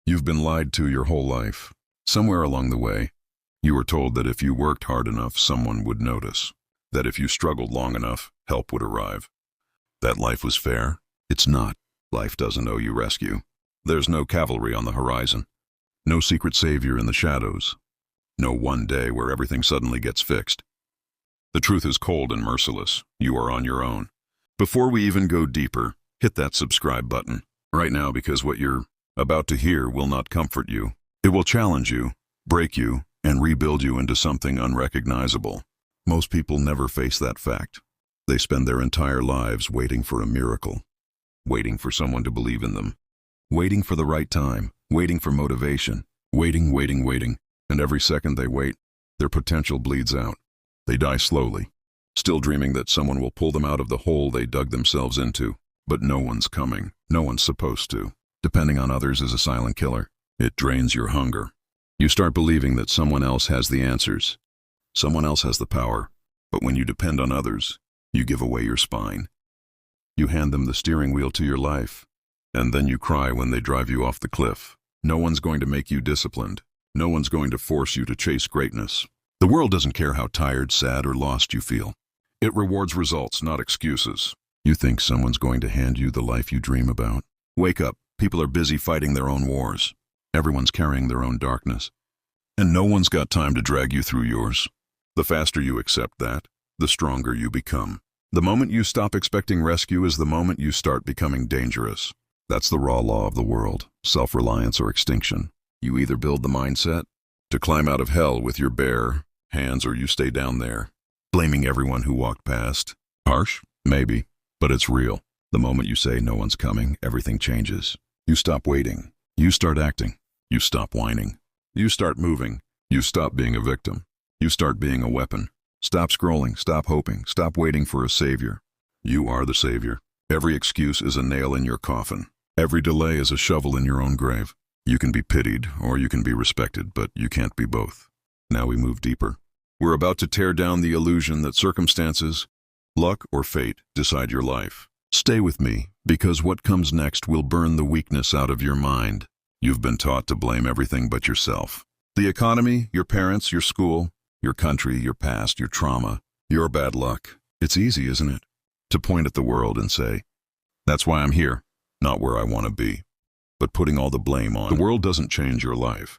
You've been lied to your whole life. Somewhere along the way, you were told that if you worked hard enough, someone would notice. That if you struggled long enough, help would arrive. That life was fair? It's not. Life doesn't owe you rescue. There's no cavalry on the horizon. No secret savior in the shadows. No one day where everything suddenly gets fixed. The truth is cold and merciless. You are on your own. Before we even go deeper, hit that subscribe button right now, because what you're about to hear will not comfort you. It will challenge you, break you, and rebuild you into something unrecognizable. Most people never face that fact. They spend their entire lives waiting for a miracle, waiting for someone to believe in them, waiting for the right time, waiting for motivation, waiting, and every second they wait, their potential bleeds out. They die slowly, still dreaming that someone will pull them out of the hole they dug themselves into. But no one's coming. No one's supposed to. Depending on others is a silent killer. It drains your hunger. You start believing that someone else has the answers. Someone else has the power. But when you depend on others, you give away your spine. You hand them the steering wheel to your life, and then you cry when they drive you off the cliff. No one's going to make you disciplined. No one's going to force you to chase greatness. The world doesn't care how tired, sad, or lost you feel. It rewards results, not excuses. You think someone's going to hand you the life you dream about? Wake up. People are busy fighting their own wars. Everyone's carrying their own darkness. And no one's got time to drag you through yours. The faster you accept that, the stronger you become. The moment you stop expecting rescue is the moment you start becoming dangerous. That's the raw law of the world, self-reliance or extinction. You either build the mindset to climb out of hell with your bare hands, or you stay down there, blaming everyone who walked past. Harsh? Maybe. But it's real. The moment you say no one's coming, everything changes. You stop waiting. You start acting. You stop whining. You start moving. You stop being a victim. You start being a weapon. Stop scrolling. Stop hoping. Stop waiting for a savior. You are the savior. Every excuse is a nail in your coffin. Every delay is a shovel in your own grave. You can be pitied or you can be respected, but you can't be both. Now we move deeper. We're about to tear down the illusion that circumstances, luck, or fate decide your life. Stay with me, because what comes next will burn the weakness out of your mind. You've been taught to blame everything but yourself. The economy, your parents, your school, your country, your past, your trauma, your bad luck. It's easy, isn't it, to point at the world and say, "That's why I'm here, not where I want to be." But putting all the blame on the world doesn't change your life.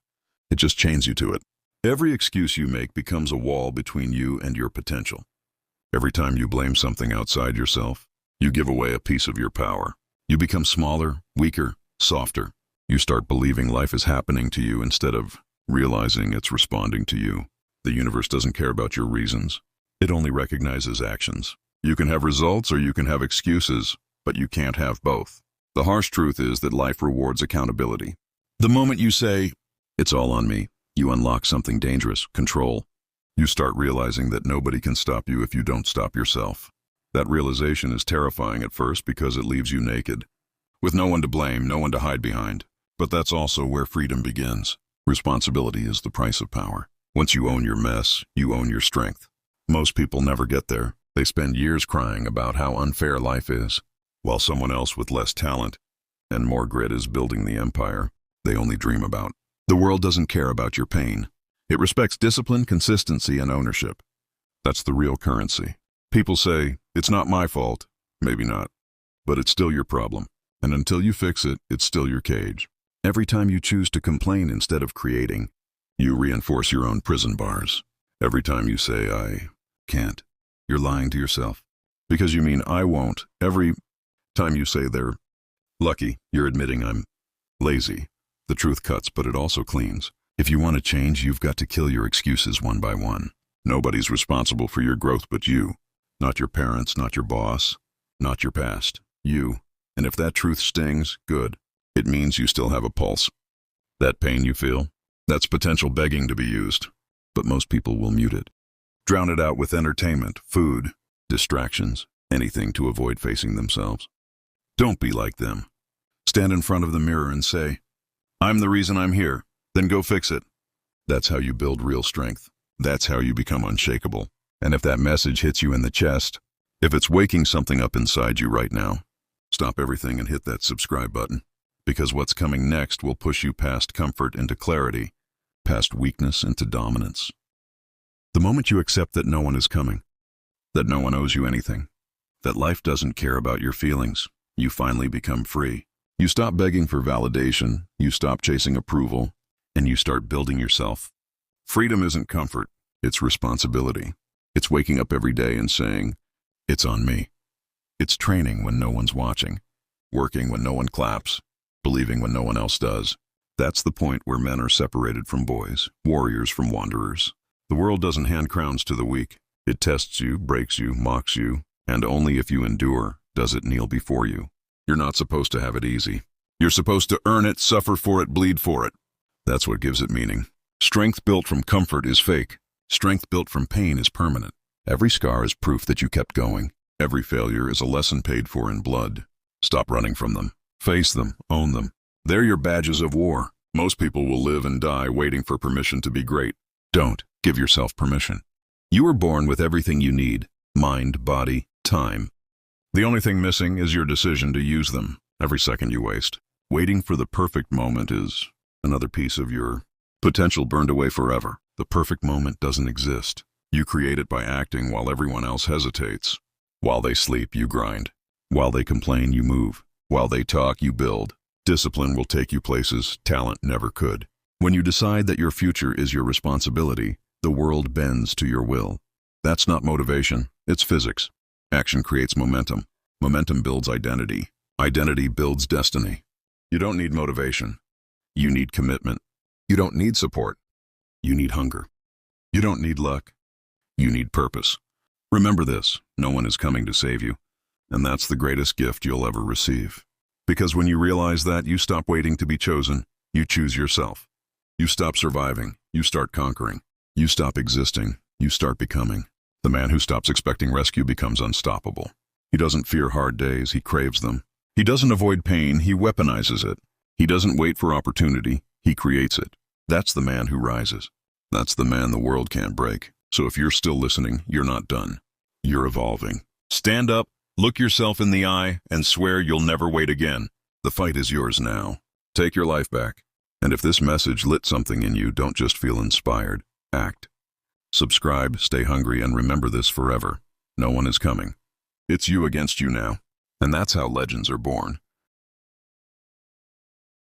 It just chains you to it. Every excuse you make becomes a wall between you and your potential. Every time you blame something outside yourself, you give away a piece of your power. You become smaller, weaker, softer. You start believing life is happening to you instead of realizing it's responding to you. The universe doesn't care about your reasons. It only recognizes actions. You can have results or you can have excuses, but you can't have both. The harsh truth is that life rewards accountability. The moment you say, "It's all on me," you unlock something dangerous: control. You start realizing that nobody can stop you if you don't stop yourself. That realization is terrifying at first because it leaves you naked, with no one to blame, no one to hide behind. But that's also where freedom begins. Responsibility is the price of power. Once you own your mess, you own your strength. Most people never get there. They spend years crying about how unfair life is, while someone else with less talent and more grit is building the empire they only dream about. The world doesn't care about your pain. It respects discipline, consistency, and ownership. That's the real currency. People say, "It's not my fault." Maybe not, but it's still your problem. And until you fix it, it's still your cage. Every time you choose to complain instead of creating, you reinforce your own prison bars. Every time you say, "I can't," you're lying to yourself, because you mean "I won't." Every time you say "they're lucky," you're admitting "I'm lazy." The truth cuts, but it also cleans. If you want to change, you've got to kill your excuses one by one. Nobody's responsible for your growth but you. Not your parents, not your boss, not your past. You. And if that truth stings, good. It means you still have a pulse. That pain you feel, that's potential begging to be used. But most people will mute it. Drown it out with entertainment, food, distractions, anything to avoid facing themselves. Don't be like them. Stand in front of the mirror and say, "I'm the reason I'm here." Then go fix it. That's how you build real strength. That's how you become unshakable. And if that message hits you in the chest, if it's waking something up inside you right now, stop everything and hit that subscribe button. Because what's coming next will push you past comfort into clarity, past weakness into dominance. The moment you accept that no one is coming, that no one owes you anything, that life doesn't care about your feelings, you finally become free. You stop begging for validation, you stop chasing approval, and you start building yourself. Freedom isn't comfort, it's responsibility. It's waking up every day and saying, "It's on me." It's training when no one's watching, working when no one claps, believing when no one else does. That's the point where men are separated from boys, warriors from wanderers. The world doesn't hand crowns to the weak. It tests you, breaks you, mocks you, and only if you endure does it kneel before you. You're not supposed to have it easy. You're supposed to earn it, suffer for it, bleed for it. That's what gives it meaning. Strength built from comfort is fake. Strength built from pain is permanent. Every scar is proof that you kept going. Every failure is a lesson paid for in blood. Stop running from them. Face them, own them. They're your badges of war. Most people will live and die waiting for permission to be great. Don't give yourself permission. You were born with everything you need: mind, body, time. The only thing missing is your decision to use them. Every second you waste waiting for the perfect moment is another piece of your potential burned away forever. The perfect moment doesn't exist. You create it by acting while everyone else hesitates. While they sleep, you grind. While they complain, you move. While they talk, you build. Discipline will take you places talent never could. When you decide that your future is your responsibility, the world bends to your will. That's not motivation, it's physics. Action creates momentum. Momentum builds identity. Identity builds destiny. You don't need motivation. You need commitment. You don't need support. You need hunger. You don't need luck. You need purpose. Remember this: no one is coming to save you, and that's the greatest gift you'll ever receive. Because when you realize that, you stop waiting to be chosen, you choose yourself. You stop surviving, you start conquering. You stop existing, you start becoming. The man who stops expecting rescue becomes unstoppable. He doesn't fear hard days, he craves them. He doesn't avoid pain, he weaponizes it. He doesn't wait for opportunity, he creates it. That's the man who rises. That's the man the world can't break. So if you're still listening, you're not done. You're evolving. Stand up, look yourself in the eye, and swear you'll never wait again. The fight is yours now. Take your life back. And if this message lit something in you, don't just feel inspired. Act. Subscribe, stay hungry, and remember this forever. No one is coming. It's you against you now. And that's how legends are born.